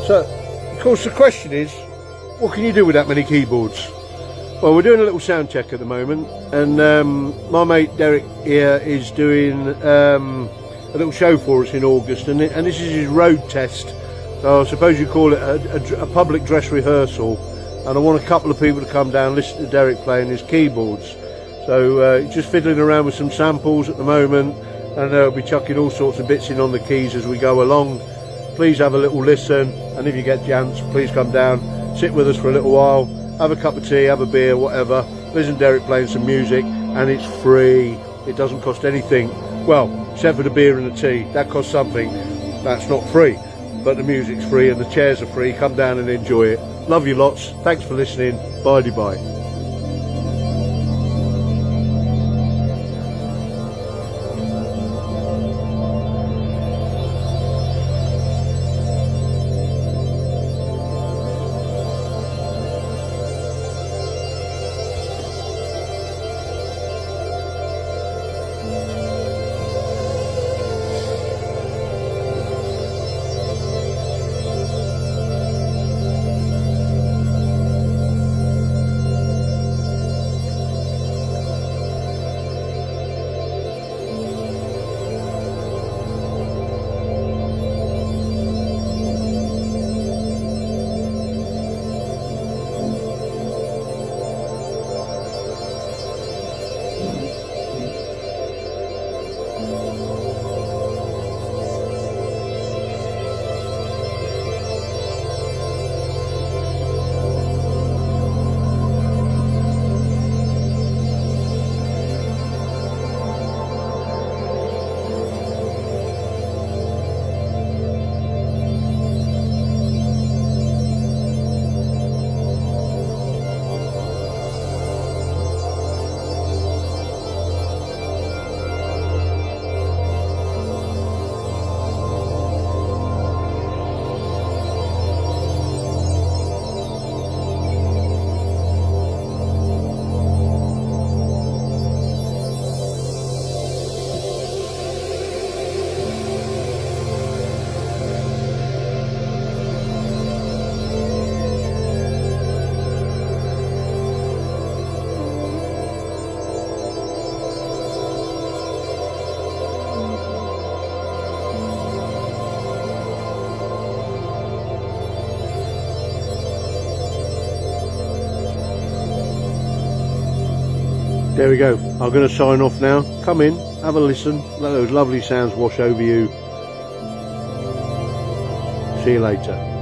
So, of course, the question is, what can you do with that many keyboards? Well, we're doing a little sound check at the moment, and my mate Derek here is doing a little show for us in August, and this is his road test. So I suppose you call it a public dress rehearsal, and I want a couple of people to come down and listen to Derek playing his keyboards. So just fiddling around with some samples at the moment, and I'll be chucking all sorts of bits in on the keys as we go along. Please have a little listen, and if you get a chance, please come down, sit with us for a little while, have a cup of tea, have a beer, whatever, listen to Derek playing some music, and it's free. It doesn't cost anything. Well, except for the beer and the tea, that costs something. That's not free, but the music's free and the chairs are free. Come down and enjoy it. Love you lots. Thanks for listening. Bye-bye. There we go. I'm going to sign off now. Come in, have a listen, let those lovely sounds wash over you. See you later.